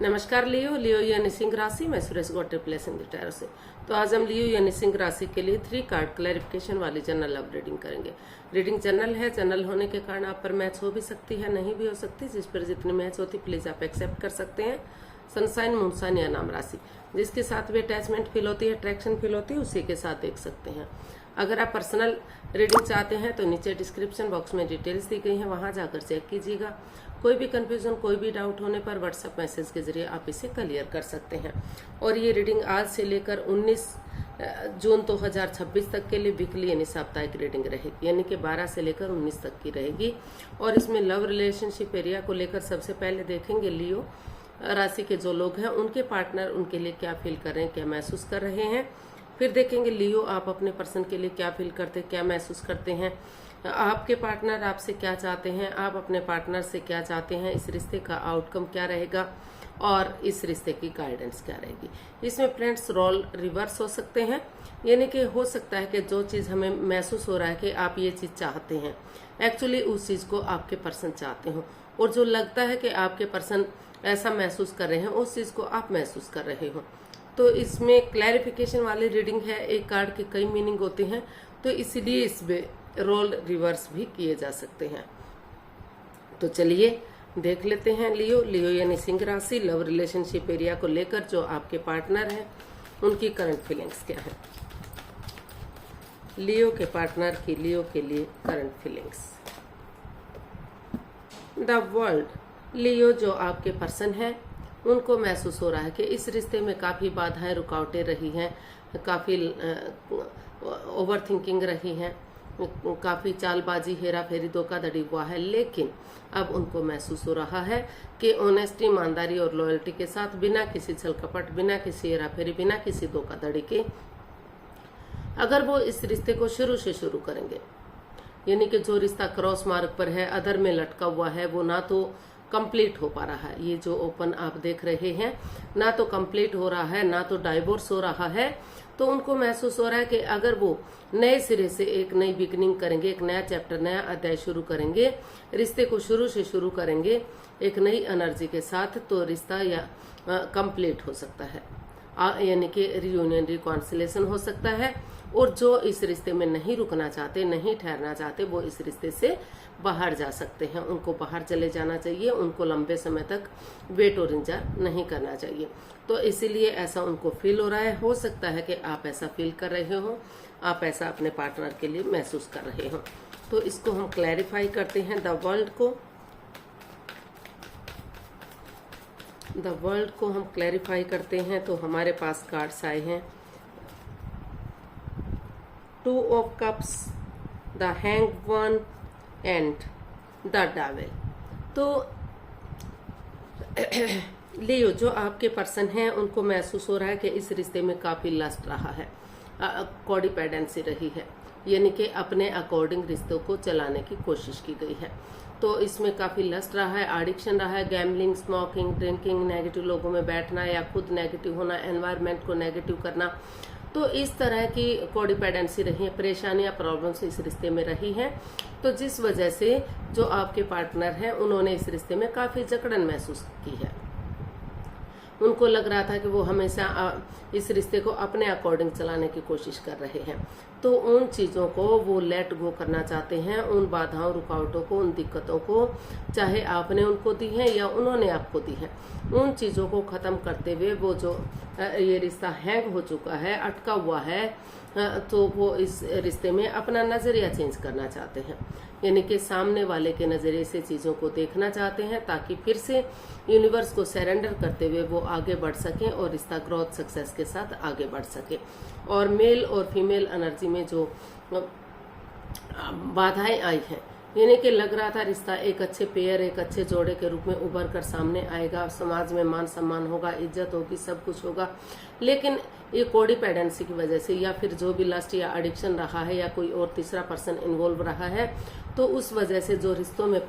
नमस्कार लियो लियो यानी सिंह राशि। मैं सुरेश गोटे प्लेसिंग रिटायर से। तो आज हम लियो यानी सिंह राशि के लिए 3 कार्ड क्लैरिफिकेशन वाली जनरल लव रीडिंग करेंगे। रीडिंग जनरल है, जनरल होने के कारण आप पर मैच हो भी सकती है, नहीं भी हो सकती। जिस पर जितनी मैच होती प्लीज आप एक्सेप्ट कर सकते हैं। सनसाइन, मूनसाइन या नाम राशि, जिसके साथ भी अटैचमेंट फील होती है, अट्रैक्शन फील होती है, उसी के साथ देख सकते हैं। अगर आप पर्सनल रीडिंग चाहते हैं तो नीचे डिस्क्रिप्शन बॉक्स में डिटेल्स दी गई हैं, वहां जाकर चेक कीजिएगा। कोई भी कंफ्यूजन, कोई भी डाउट होने पर व्हाट्सएप मैसेज के जरिए आप इसे क्लियर कर सकते हैं। और ये रीडिंग आज से लेकर 19 जून 2026 तक के लिए वीकली यानी साप्ताहिक रीडिंग रहेगी, यानी कि 12 से लेकर 19 तक की रहेगी। और इसमें लव रिलेशनशिप एरिया को लेकर सबसे पहले देखेंगे लियो राशि के जो लोग हैं उनके पार्टनर उनके लिए क्या फील कर रहे हैं, क्या महसूस कर रहे हैं। फिर देखेंगे लियो आप अपने पर्सन के लिए क्या फील करते हैं, क्या महसूस करते हैं। आपके पार्टनर आपसे क्या चाहते हैं, आप अपने पार्टनर से क्या चाहते हैं, इस रिश्ते का आउटकम क्या रहेगा और इस रिश्ते की गाइडेंस क्या रहेगी। इसमें फ्रेंड्स रोल रिवर्स हो सकते हैं, यानी कि हो सकता है कि जो चीज़ हमें महसूस हो रहा है कि आप ये चीज़ चाहते हैं, एक्चुअली उस चीज़ को आपके पर्सन चाहते हो, और जो लगता है कि आपके पर्सन ऐसा महसूस कर रहे हैं उस चीज़ को आप महसूस कर रहे हो। तो इसमें क्लैरिफिकेशन वाली रीडिंग है, एक कार्ड के कई मीनिंग होते हैं, तो इसलिए इसमें रोल रिवर्स भी किए जा सकते हैं। तो चलिए देख लेते हैं लियो यानी सिंह राशि लव रिलेशनशिप एरिया को लेकर जो आपके पार्टनर हैं उनकी करंट फीलिंग्स क्या है। लियो के पार्टनर की लियो के लिए current feelings. The world. Leo जो आपके पर्सन है उनको महसूस हो रहा है कि इस रिश्ते में काफी बाधाएं, रुकावटें रही हैं, काफी ओवर थिंकिंग रही है, काफी चालबाजी, हेरा फेरी, धोखाधड़ी हुआ है। लेकिन अब उनको महसूस हो रहा है कि ऑनेस्टी, ईमानदारी और लॉयल्टी के साथ, बिना किसी छल कपट, बिना किसी हेरा फेरी, बिना किसी धोखाधड़ी के अगर वो इस रिश्ते को शुरू से शुरू करेंगे, यानी कि जो रिश्ता क्रॉस मार्ग पर है, अधर में लटका हुआ है, वो ना तो कंप्लीट हो पा रहा है। ये जो ओपन आप देख रहे हैं ना तो कंप्लीट हो रहा है, ना तो डाइवोर्स हो रहा है। तो उनको महसूस हो रहा है कि अगर वो नए सिरे से एक नई बिगनिंग करेंगे, एक नया चैप्टर, नया अध्याय शुरू करेंगे, रिश्ते को शुरू से शुरू करेंगे एक नई एनर्जी के साथ, तो रिश्ता या कंप्लीट हो सकता है, यानी कि रियूनियन, रिकॉन्सिलेशन हो सकता है। और जो इस रिश्ते में नहीं रुकना चाहते, नहीं ठहरना चाहते, वो इस रिश्ते से बाहर जा सकते हैं। उनको बाहर चले जाना चाहिए, उनको लंबे समय तक वेट और इंतजार नहीं करना चाहिए। तो इसीलिए ऐसा उनको फील हो रहा है। हो सकता है कि आप ऐसा फील कर रहे हो, आप ऐसा अपने पार्टनर के लिए महसूस कर रहे हो। तो इसको हम क्लैरिफाई करते हैं। द वर्ल्ड को हम क्लैरिफाई करते हैं। तो हमारे पास कार्ड्स आए हैं 2 of cups, the hanged one and the devil. तो लियो जो आपके पर्सन हैं उनको महसूस हो रहा है कि इस रिश्ते में काफी लस्ट रहा है, कोडिपेंडेंसी रही है, यानी कि अपने अकॉर्डिंग रिश्तों को चलाने की कोशिश की गई है। तो इसमें काफी लस्ट रहा है, एडिक्शन रहा है, गैम्बलिंग, स्मोकिंग, ड्रिंकिंग, नेगेटिव लोगों में बैठना या खुद नेगेटिव होना, एनवायरनमेंट को नेगेटिव करना। तो इस तरह की कोडिपेंडेंसी रही है, परेशानियां, प्रॉब्लम्स इस रिश्ते में रही हैं। तो जिस वजह से जो आपके पार्टनर हैं उन्होंने इस रिश्ते में काफी जकड़न महसूस की है। उनको लग रहा था कि वो हमेशा इस रिश्ते को अपने अकॉर्डिंग चलाने की कोशिश कर रहे हैं। तो उन चीज़ों को वो लेट गो करना चाहते हैं, उन बाधाओं, रुकावटों को, उन दिक्कतों को, चाहे आपने उनको दी है या उन्होंने आपको दी है, उन चीज़ों को ख़त्म करते हुए वो जो ये रिश्ता हैंग हो चुका है, अटका हुआ है, तो वो इस रिश्ते में अपना नज़रिया चेंज करना चाहते हैं, यानी कि सामने वाले के नज़रिए से चीज़ों को देखना चाहते हैं, ताकि फिर से यूनिवर्स को सरेंडर करते हुए वो आगे बढ़ सकें और रिश्ता ग्रोथ सक्सेस के साथ आगे बढ़ सके। और मेल और फीमेल एनर्जी में जो बाधाएं आई हैं, यानी कि लग रहा था रिश्ता एक अच्छे पेयर, एक अच्छे जोड़े के रूप में उभर कर सामने आएगा, समाज में मान सम्मान होगा, इज्जत होगी, सब कुछ होगा। लेकिन ये कोडिपेंडेंसी की वजह से या फिर जो भी लस्ट या एडिक्शन रहा है या कोई और तीसरा पर्सन इन्वॉल्व रहा है, तो उस वजह से जो रिश्तों में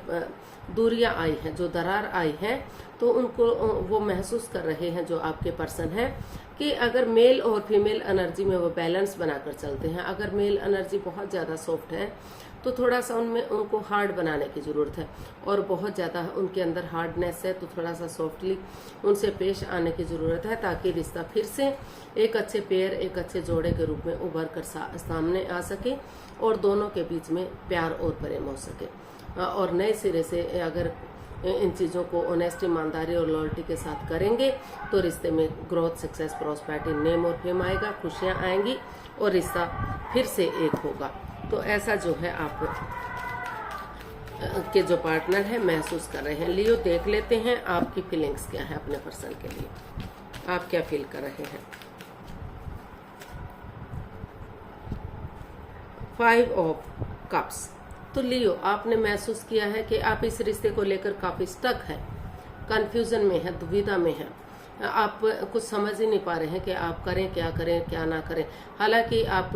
दूरियां आई हैं, जो दरार आई है, तो उनको वो महसूस कर रहे हैं जो आपके पर्सन हैं कि अगर मेल और फीमेल एनर्जी में वो बैलेंस बनाकर चलते हैं, अगर मेल एनर्जी बहुत ज़्यादा सॉफ्ट है तो थोड़ा सा उनमें उनको हार्ड बनाने की ज़रूरत है, और बहुत ज़्यादा उनके अंदर हार्डनेस है, तो थोड़ा सा सॉफ्टली उनसे पेश आने की ज़रूरत है, ताकि रिश्ता फिर से एक अच्छे पेयर, एक अच्छे जोड़े के रूप में उभर कर सामने आ सके और दोनों के बीच में प्यार और प्रेम हो सके। और नए सिरे से अगर इन चीज़ों को ऑनेस्ट, ईमानदारी और लॉयल्टी के साथ करेंगे तो रिश्ते में ग्रोथ, सक्सेस, प्रॉस्पेरिटी, नेम और फेम आएगा, खुशियाँ आएंगी और रिश्ता फिर से एक होगा। तो ऐसा जो है आप के जो पार्टनर है महसूस कर रहे हैं। लियो, देख लेते हैं आपकी फीलिंग्स क्या है अपने पर्सन के लिए, आप क्या फील कर रहे हैं। 5 ऑफ कप्स। तो लियो, आपने महसूस किया है कि आप इस रिश्ते को लेकर काफी स्टक है, कंफ्यूजन में है, दुविधा में है। आप कुछ समझ ही नहीं पा रहे हैं कि आप करें क्या करें, क्या ना करें। हालांकि आप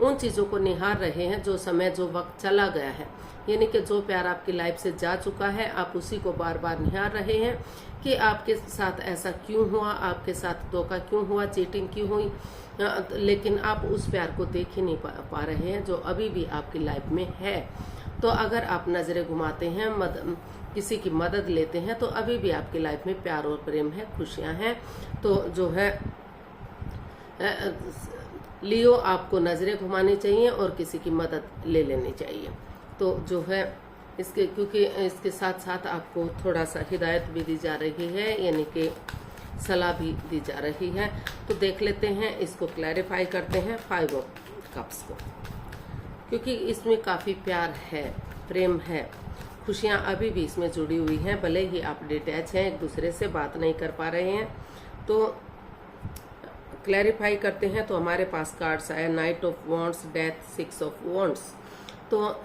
उन चीजों को निहार रहे हैं जो समय, जो वक्त चला गया है, यानी कि जो प्यार आपकी लाइफ से जा चुका है, आप उसी को बार बार निहार रहे हैं कि आपके साथ ऐसा क्यों हुआ, आपके साथ धोखा क्यों हुआ, चीटिंग क्यों हुई। लेकिन आप उस प्यार को देख ही नहीं पा रहे हैं जो अभी भी आपकी लाइफ में है। तो अगर आप नजरें घुमाते हैं, किसी की मदद लेते हैं, तो अभी भी आपकी लाइफ में प्यार और प्रेम है, खुशियां हैं। तो जो है लियो, आपको नजरें घुमानी चाहिए और किसी की मदद ले लेनी चाहिए। तो जो है इसके, क्योंकि इसके साथ साथ आपको थोड़ा सा हिदायत भी दी जा रही है, यानी कि सलाह भी दी जा रही है। तो देख लेते हैं, इसको क्लैरिफाई करते हैं 5 ऑफ कप्स को, क्योंकि इसमें काफ़ी प्यार है, प्रेम है, खुशियाँ अभी भी इसमें जुड़ी हुई हैं। भले ही आप डिटैच हैं, एक दूसरे से बात नहीं कर पा रहे हैं। तो क्लैरिफाई करते हैं। तो हमारे पास कार्ड्स आया night of wands, death, 6 of wands. तो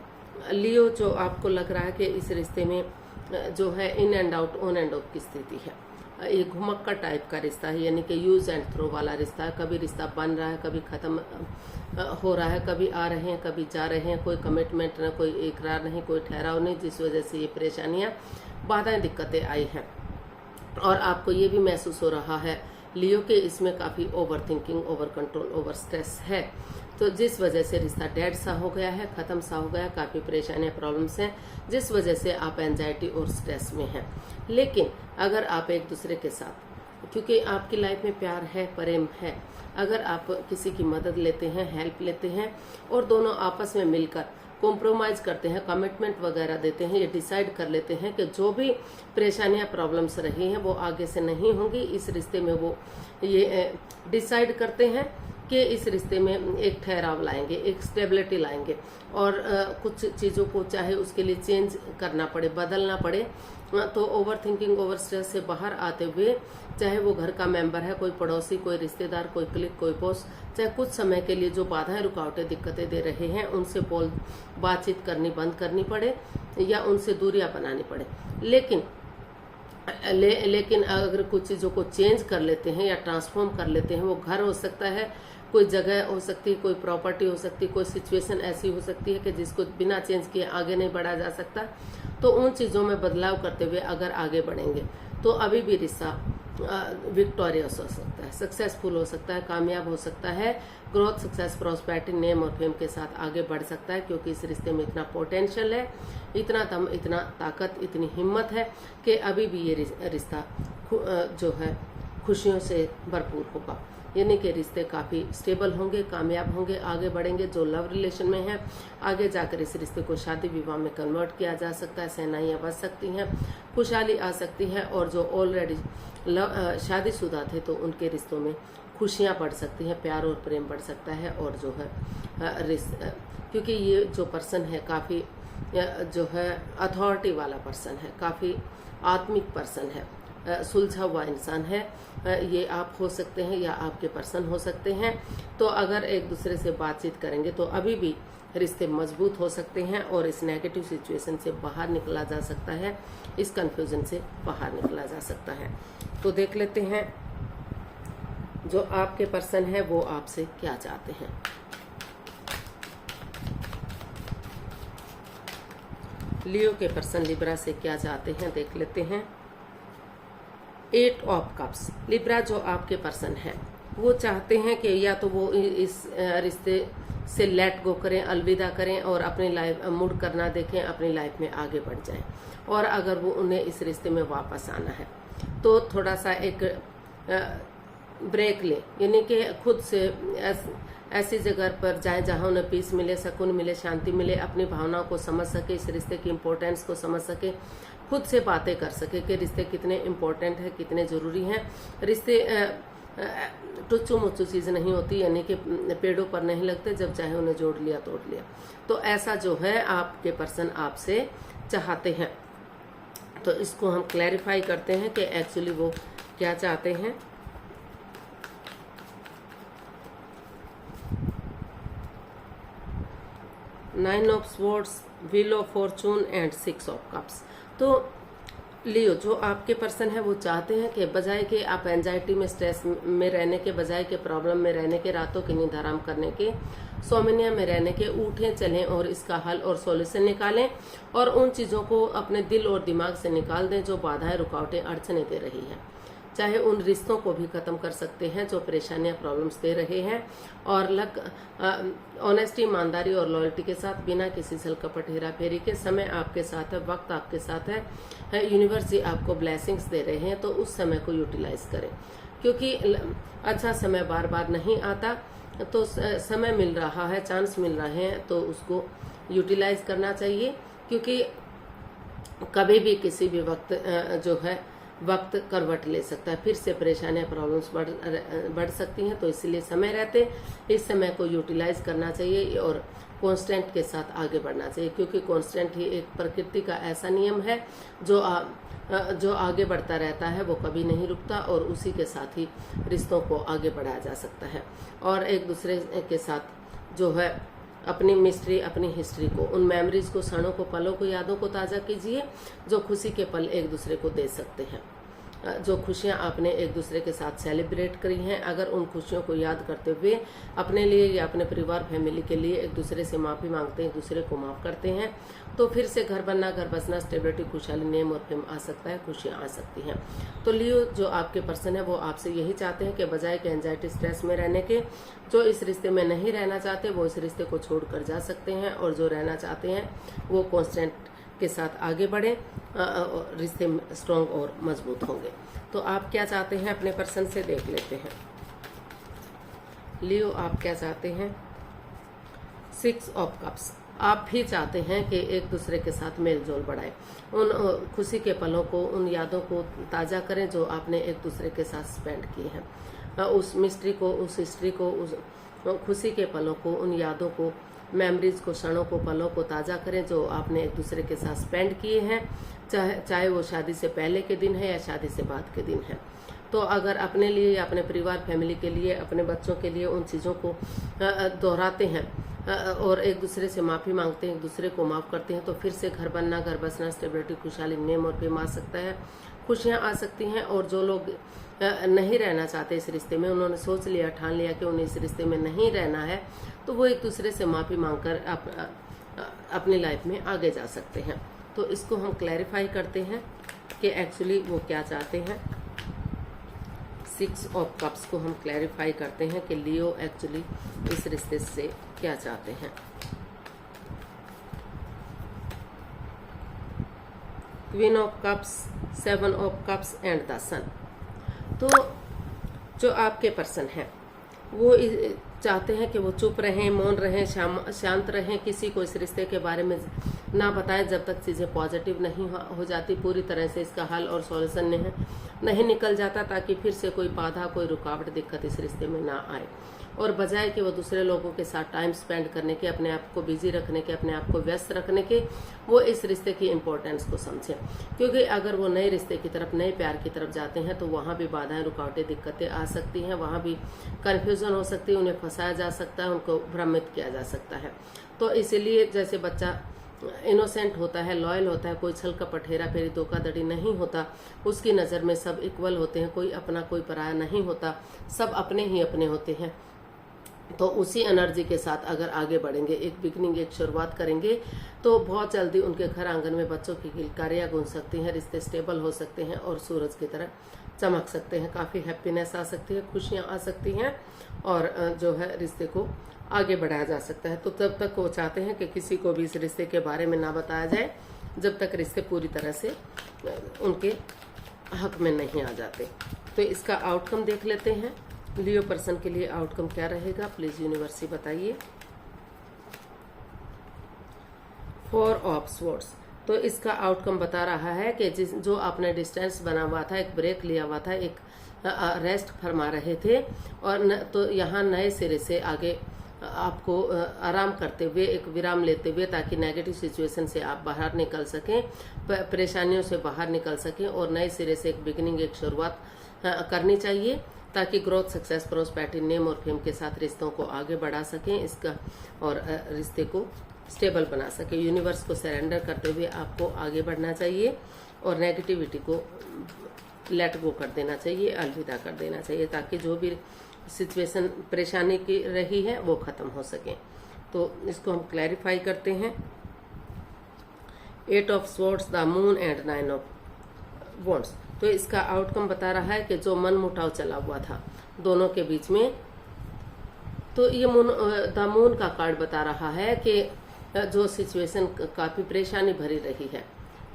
लियो, जो आपको लग रहा है कि इस रिश्ते में जो है in and out, on end of की स्थिति है, ये घुमक्कड़ टाइप का रिश्ता है, यानी कि यूज एंड थ्रो वाला रिश्ता है। कभी रिश्ता बन रहा है, कभी खत्म हो रहा है, कभी आ रहे हैं, कभी जा रहे हैं, कोई कमिटमेंट न, कोई इकरार नहीं, कोई ठहराव नहीं, जिस वजह से ये परेशानियां, बाधाएं, दिक्कतें आई हैं। और आपको ये भी महसूस हो रहा है लियो के इसमें काफ़ी over thinking, over control, over stress है। तो जिस वजह से रिश्ता डेड सा हो गया है, ख़त्म सा हो गया, काफ़ी परेशानियाँ, प्रॉब्लम्स हैं, जिस वजह से आप एंजाइटी और स्ट्रेस में हैं। लेकिन अगर आप एक दूसरे के साथ, क्योंकि आपकी लाइफ में प्यार है, प्रेम है, अगर आप किसी की मदद लेते हैं, हेल्प लेते हैं और दोनों आपस में मिलकर कॉम्प्रोमाइज़ करते हैं, कमिटमेंट वगैरह देते हैं, ये डिसाइड कर लेते हैं कि जो भी परेशानियां, प्रॉब्लम्स रही हैं वो आगे से नहीं होंगी इस रिश्ते में, वो ये डिसाइड करते हैं कि इस रिश्ते में एक ठहराव लाएंगे, एक स्टेबिलिटी लाएंगे और कुछ चीज़ों को चाहे उसके लिए चेंज करना पड़े, बदलना पड़े, तो ओवर थिंकिंग, ओवर स्ट्रेस से बाहर आते हुए, चाहे वो घर का मेंबर है, कोई पड़ोसी, कोई रिश्तेदार, कोई क्लिक, कोई बॉस, चाहे कुछ समय के लिए जो बाधाएं, रुकावटें, दिक्कतें दे रहे हैं, उनसे बातचीत करनी बंद करनी पड़े या उनसे दूरियां बनानी पड़े। लेकिन अगर कुछ चीज़ों को चेंज कर लेते हैं या ट्रांसफॉर्म कर लेते हैं, वो घर हो सकता है, कोई जगह हो सकती है, कोई प्रॉपर्टी हो सकती है, कोई सिचुएशन ऐसी हो सकती है कि जिसको बिना चेंज किए आगे नहीं बढ़ा जा सकता, तो उन चीज़ों में बदलाव करते हुए अगर आगे बढ़ेंगे तो अभी भी रिश्ता विक्टोरियस हो सकता है, सक्सेसफुल हो सकता है, कामयाब हो सकता है, ग्रोथ, सक्सेस, प्रॉस्पेरिटी, नेम और फेम के साथ आगे बढ़ सकता है, क्योंकि इस रिश्ते में इतना पोटेंशियल है, इतना दम, इतना ताकत, इतनी हिम्मत है कि अभी भी ये रिश्ता जो है खुशियों से भरपूर होगा। यानी कि रिश्ते काफ़ी स्टेबल होंगे, कामयाब होंगे, आगे बढ़ेंगे। जो लव रिलेशन में है, आगे जाकर इस रिश्ते को शादी विवाह में कन्वर्ट किया जा सकता है, सेनाइयाँ बच सकती हैं, खुशहाली आ सकती है। और जो ऑलरेडी शादीशुदा थे तो उनके रिश्तों में खुशियाँ बढ़ सकती हैं, प्यार और प्रेम बढ़ सकता है। और जो है क्योंकि ये जो पर्सन है काफ़ी जो है अथॉरिटी वाला पर्सन है, काफ़ी आत्मिक पर्सन है, सुलझा हुआ इंसान है। ये आप हो सकते हैं या आपके पर्सन हो सकते हैं। तो अगर एक दूसरे से बातचीत करेंगे तो अभी भी रिश्ते मजबूत हो सकते हैं और इस नेगेटिव सिचुएशन से बाहर निकला जा सकता है, इस कंफ्यूजन से बाहर निकला जा सकता है। तो देख लेते हैं जो आपके पर्सन है वो आपसे क्या चाहते हैं। लियो के पर्सन लिब्रा से क्या चाहते हैं देख लेते हैं। 8 ऑफ कप्स। लिब्रा जो आपके पर्सन है वो चाहते हैं कि या तो वो इस रिश्ते से लेट गो करें, अलविदा करें और अपनी लाइफ मुड़ कर ना देखें, अपनी लाइफ में आगे बढ़ जाएं। और अगर वो उन्हें इस रिश्ते में वापस आना है तो थोड़ा सा एक ब्रेक लें, यानी कि खुद से ऐसी जगह पर जाएं जहां उन्हें पीस मिले, सुकून मिले, शांति मिले, अपनी भावनाओं को समझ सके, इस रिश्ते की इम्पोर्टेंस को समझ सके, खुद से बातें कर सके कि रिश्ते कितने इम्पोर्टेंट है, कितने जरूरी हैं। रिश्ते टुच्चू मुच्चू चीज नहीं होती, यानी कि पेड़ों पर नहीं लगते, जब चाहे उन्हें जोड़ लिया तोड़ लिया। तो ऐसा जो है आपके पर्सन आपसे चाहते हैं। तो इसको हम क्लैरिफाई करते हैं कि एक्चुअली वो क्या चाहते हैं। Nine of swords, wheel of Fortune and 6 of cups. तो लियो, जो आपके पर्सन है वो चाहते हैं कि बजाय के आप एंजाइटी में, स्ट्रेस में रहने के, बजाय के प्रॉब्लम में रहने के, रातों की नींद हराम करने के, सोमनिया में रहने के, उठें चलें और इसका हल और सॉल्यूशन निकालें और उन चीजों को अपने दिल और दिमाग से निकाल दें जो बाधाएं, रुकावटें, अड़चने दे रही है। चाहे उन रिश्तों को भी खत्म कर सकते हैं जो परेशानियां, प्रॉब्लम्स दे रहे हैं, और ऑनेस्टी, ईमानदारी और लॉयल्टी के साथ, बिना किसी छल कपट, हेरा फेरी के। समय आपके साथ है, वक्त आपके साथ है, यूनिवर्स जी आपको ब्लेसिंग्स दे रहे हैं, तो उस समय को यूटिलाइज करें, क्योंकि अच्छा समय बार बार नहीं आता। तो समय मिल रहा है, चांस मिल रहे हैं, तो उसको यूटिलाइज करना चाहिए, क्योंकि कभी भी किसी भी वक्त जो है वक्त करवट ले सकता है, फिर से परेशानियां, प्रॉब्लम्स बढ़ सकती हैं। तो इसलिए समय रहते इस समय को यूटिलाइज करना चाहिए और कांस्टेंट के साथ आगे बढ़ना चाहिए, क्योंकि कांस्टेंट ही एक प्रकृति का ऐसा नियम है जो आगे बढ़ता रहता है, वो कभी नहीं रुकता, और उसी के साथ ही रिश्तों को आगे बढ़ाया जा सकता है। और एक दूसरे के साथ जो है अपनी मिस्ट्री, अपनी हिस्ट्री को, उन मेमोरीज को, क्षणों को, पलों को, यादों को ताज़ा कीजिए जो खुशी के पल एक दूसरे को दे सकते हैं, जो खुशियां आपने एक दूसरे के साथ सेलिब्रेट करी हैं। अगर उन खुशियों को याद करते हुए अपने लिए या अपने परिवार, फैमिली के लिए एक दूसरे से माफ़ी मांगते हैं, एक दूसरे को माफ़ करते हैं, तो फिर से घर बनना, घर बसना, स्टेबिलिटी, खुशहाली, नेम और फेम आ सकता है, खुशियां आ सकती हैं। तो लियो, जो आपके पर्सन है वो आपसे यही चाहते हैं कि बजाय के एंजाइटी, स्ट्रेस में रहने के, जो इस रिश्ते में नहीं रहना चाहते वो इस रिश्ते को छोड़कर जा सकते हैं, और जो रहना चाहते हैं वो कांस्टेंट के साथ आगे बढ़े, रिश्ते स्ट्रॉन्ग और मजबूत होंगे। तो आप क्या चाहते हैं अपने पर्सन से, देख लेते हैं। लियो, आप क्या चाहते हैं? 6 ऑफ कप्स। आप भी चाहते हैं कि एक दूसरे के साथ मेल जोल बढ़ाए, उन खुशी के पलों को, उन यादों को ताज़ा करें जो आपने एक दूसरे के साथ स्पेंड किए हैं, उस मिस्ट्री को, उस हिस्ट्री को, उस खुशी के पलों को, उन यादों को, मेमोरीज को, क्षणों को, पलों को ताज़ा करें जो आपने एक दूसरे के साथ स्पेंड किए हैं, चाहे वो शादी से पहले के दिन है या शादी से बाद के दिन है। तो अगर अपने लिए या अपने परिवार, फैमिली के लिए, अपने बच्चों के लिए उन चीज़ों को दोहराते हैं और एक दूसरे से माफ़ी मांगते हैं, एक दूसरे को माफ़ करते हैं, तो फिर से घर बनना, घर बसना, स्टेबिलिटी, खुशहाली, नेम और फेम आ सकता है, खुशियाँ आ सकती हैं। और जो लोग नहीं रहना चाहते इस रिश्ते में, उन्होंने सोच लिया, ठान लिया कि उन्हें इस रिश्ते में नहीं रहना है, तो वो एक दूसरे से माफ़ी मांगकर अपनी लाइफ में आगे जा सकते हैं। तो इसको हम क्लैरिफाई करते हैं कि एक्चुअली वो क्या चाहते हैं। 6 ऑफ कप्स को हम क्लैरिफाई करते हैं कि लियो एक्चुअली इस रिश्ते से क्या चाहते हैं। Queen of cups, 7 of cups and the sun. तो जो आपके पर्सन है वो चाहते हैं कि वो चुप रहें, मौन रहें, शांत रहें, किसी को इस रिश्ते के बारे में ना बताएं जब तक चीज़ें पॉजिटिव नहीं हो जाती, पूरी तरह से इसका हल और सॉल्यूशन नहीं निकल जाता, ताकि फिर से कोई बाधा, कोई रुकावट, दिक्कत इस रिश्ते में ना आए। और बजाय कि वो दूसरे लोगों के साथ टाइम स्पेंड करने के, अपने आप को बिजी रखने के, अपने आप को व्यस्त रखने के, वो इस रिश्ते की इम्पोर्टेंस को समझें। क्योंकि अगर वो नए रिश्ते की तरफ, नए प्यार की तरफ जाते हैं तो वहाँ भी बाधाएं, रुकावटें, दिक्कतें आ सकती हैं, वहाँ भी कन्फ्यूजन हो सकती है, उन्हें फंसाया जा सकता है, उनको भ्रमित किया जा सकता है। तो इसीलिए जैसे बच्चा इनोसेंट होता है, लॉयल होता है, कोई छल कपट, हेरा फेरी, धोखाधड़ी नहीं होता, उसकी नज़र में सब इक्वल होते हैं, कोई अपना कोई पराया नहीं होता, सब अपने ही अपने होते हैं। तो उसी एनर्जी के साथ अगर आगे बढ़ेंगे, एक बिगनिंग, एक शुरुआत करेंगे, तो बहुत जल्दी उनके घर आंगन में बच्चों की किलकारियां गूंज सकती हैं, रिश्ते स्टेबल हो सकते हैं और सूरज की तरह चमक सकते हैं, काफ़ी हैप्पीनेस आ सकती है, खुशियाँ आ सकती हैं और जो है रिश्ते को आगे बढ़ाया जा सकता है। तो तब तक वो चाहते हैं कि किसी को भी इस रिश्ते के बारे में ना बताया जाए जब तक रिश्ते पूरी तरह से उनके हक में नहीं आ जाते। तो इसका आउटकम देख लेते हैं। लियो पर्सन के लिए आउटकम क्या रहेगा, प्लीज यूनिवर्स बताइए। 4 ऑफ स्वॉर्ड्स। तो इसका आउटकम बता रहा है कि जो आपने डिस्टेंस बना हुआ था, एक ब्रेक लिया हुआ था, एक रेस्ट फरमा रहे थे और तो यहाँ नए सिरे से आगे आपको आराम करते हुए, एक विराम लेते हुए, ताकि नेगेटिव सिचुएशन से आप बाहर निकल सकें, परेशानियों से बाहर निकल सकें और नए सिरे से एक बिगिनिंग, एक शुरुआत करनी चाहिए, ताकि ग्रोथ, सक्सेस, प्रोस्पेरिटी, नेम और फेम के साथ रिश्तों को आगे बढ़ा सकें इसका और रिश्ते को स्टेबल बना सके। यूनिवर्स को सरेंडर करते हुए आपको आगे बढ़ना चाहिए और नेगेटिविटी को लेट गो कर देना चाहिए, अलविदा कर देना चाहिए, ताकि जो भी सिचुएशन परेशानी की रही है वो खत्म हो सके। तो इसको हम क्लैरिफाई करते हैं। 8 of swords, the moon and 9 of wands. तो इसका आउटकम बता रहा है कि जो मन मुटाव चला हुआ था दोनों के बीच में, तो ये द मून का कार्ड बता रहा है कि जो सिचुएशन काफी परेशानी भरी रही है,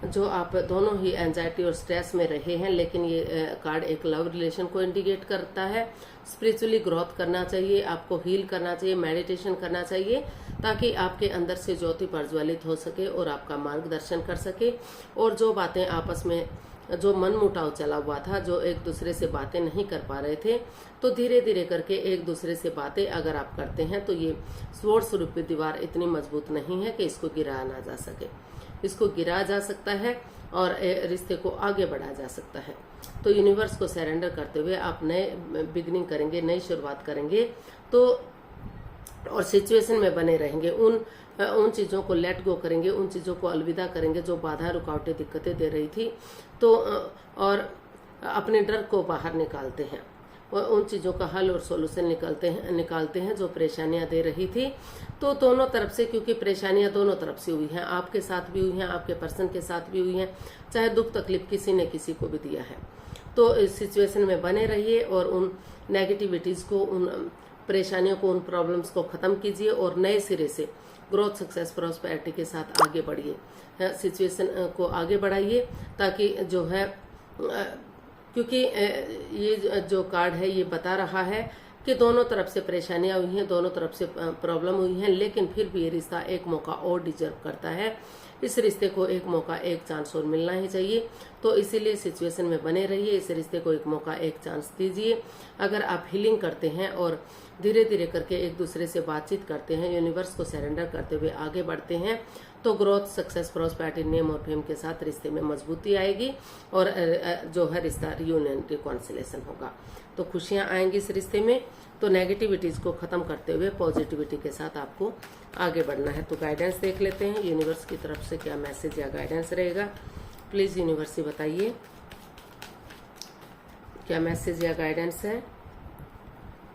जो आप दोनों ही एंजाइटी और स्ट्रेस में रहे हैं, लेकिन ये कार्ड एक लव रिलेशन को इंडिकेट करता है। स्पिरिचुअली ग्रोथ करना चाहिए, आपको हील करना चाहिए, मेडिटेशन करना चाहिए, ताकि आपके अंदर से ज्योति प्रज्वलित हो सके और आपका मार्गदर्शन कर सके। और जो बातें आपस में, जो मन मुटाव चला हुआ था, जो एक दूसरे से बातें नहीं कर पा रहे थे, तो धीरे धीरे करके एक दूसरे से बातें अगर आप करते हैं तो ये स्वॉर्ड स्वरूप दीवार इतनी मजबूत नहीं है कि इसको गिराया ना जा सके। इसको गिराया जा सकता है और रिश्ते को आगे बढ़ाया जा सकता है। तो यूनिवर्स को सरेंडर करते हुए आप नए बिगनिंग करेंगे, नई शुरुआत करेंगे, तो और सिचुएशन में बने रहेंगे, उन चीज़ों को लेट गो करेंगे, उन चीज़ों को अलविदा करेंगे जो बाधा, रुकावटें, दिक्कतें दे रही थी, तो और अपने डर को बाहर निकालते हैं, उन चीज़ों का हल और सॉल्यूशन निकालते हैं जो परेशानियां दे रही थी। तो दोनों तरफ से, क्योंकि परेशानियां दोनों तरफ से हुई हैं, आपके साथ भी हुई हैं, आपके पर्सन के साथ भी हुई हैं, चाहे दुख तकलीफ किसी ने किसी को भी दिया है। तो इस सिचुएशन में बने रहिए और उन नेगेटिविटीज को, उन परेशानियों को, उन प्रॉब्लम्स को खत्म कीजिए और नए सिरे से ग्रोथ, सक्सेस, प्रोस्पेरिटी के साथ आगे बढ़िए, सिचुएशन को आगे बढ़ाइए, ताकि जो है, क्योंकि ये जो कार्ड है ये बता रहा है कि दोनों तरफ से परेशानियां हुई हैं, दोनों तरफ से प्रॉब्लम हुई हैं, लेकिन फिर भी ये रिश्ता एक मौका और डिजर्व करता है। इस रिश्ते को एक मौका, एक चांस और मिलना ही चाहिए। तो इसीलिए सिचुएशन में बने रहिए, इस रिश्ते को एक मौका, एक चांस दीजिए। अगर आप हीलिंग करते हैं और धीरे धीरे करके एक दूसरे से बातचीत करते हैं, यूनिवर्स को सरेंडर करते हुए आगे बढ़ते हैं, तो ग्रोथ, सक्सेस, प्रोस्पेरिटी, नेम और फेम के साथ रिश्ते में मजबूती आएगी और जो है रिश्ता रियूनियन, रिकॉन्सिलेशन होगा। तो खुशियां आएंगी इस रिश्ते में। तो नेगेटिविटीज को खत्म करते हुए पॉजिटिविटी के साथ आपको आगे बढ़ना है। तो गाइडेंस देख लेते हैं, यूनिवर्स की तरफ से क्या मैसेज या गाइडेंस रहेगा। प्लीज यूनिवर्स बताइए क्या मैसेज या गाइडेंस है।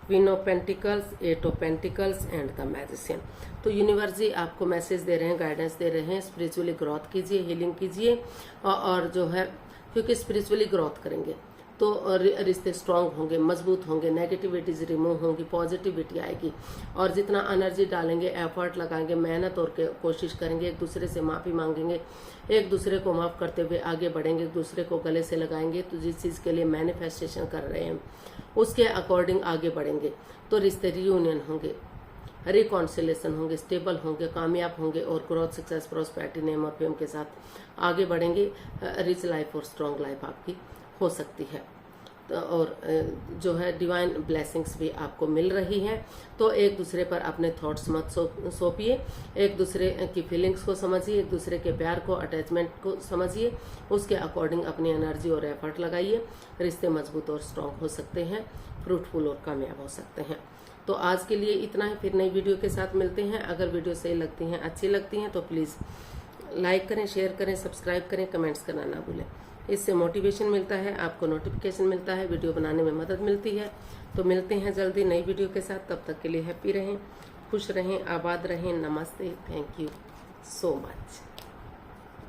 Queen of pentacles, 8 of pentacles and the magician. तो यूनिवर्स जी आपको मैसेज दे रहे हैं, गाइडेंस दे रहे हैं, स्पिरिचुअली ग्रोथ कीजिए, हीलिंग कीजिए और जो है, क्योंकि स्पिरिचुअली ग्रोथ करेंगे तो रिश्ते स्ट्रांग होंगे, मजबूत होंगे, नेगेटिविटीज रिमूव होंगी, पॉजिटिविटी आएगी। और जितना एनर्जी डालेंगे, एफर्ट लगाएंगे, मेहनत और कोशिश करेंगे, एक दूसरे से माफी मांगेंगे, एक दूसरे को माफ करते हुए आगे बढ़ेंगे, एक दूसरे को गले से लगाएंगे, तो जिस चीज के लिए मैनिफेस्टेशन कर रहे हैं उसके अकॉर्डिंग आगे बढ़ेंगे, तो रिश्ते रियूनियन होंगे, रिकॉन्सिलेशन होंगे, स्टेबल होंगे, कामयाब होंगे और ग्रोथ, सक्सेस, प्रोस्पेरिटी, नेम और फेम के साथ आगे बढ़ेंगे। रिच लाइफ और स्ट्रॉन्ग लाइफ आपकी हो सकती है। तो और जो है डिवाइन ब्लेसिंग्स भी आपको मिल रही हैं। तो एक दूसरे पर अपने थॉट्स मत सौंपिए, एक दूसरे की फीलिंग्स को समझिए, एक दूसरे के प्यार को, अटैचमेंट को समझिए, उसके अकॉर्डिंग अपनी एनर्जी और एफर्ट लगाइए। रिश्ते मजबूत और स्ट्रांग हो सकते हैं, फ्रूटफुल और कामयाब हो सकते हैं। तो आज के लिए इतना ही, फिर नई वीडियो के साथ मिलते हैं। अगर वीडियो सही लगती हैं, अच्छी लगती हैं तो प्लीज़ लाइक करें, शेयर करें, सब्सक्राइब करें, कमेंट्स करना ना भूलें। इससे मोटिवेशन मिलता है, आपको नोटिफिकेशन मिलता है, वीडियो बनाने में मदद मिलती है। तो मिलते हैं जल्दी नई वीडियो के साथ। तब तक के लिए हैप्पी रहें, खुश रहें, आबाद रहें। नमस्ते, थैंक यू सो मच।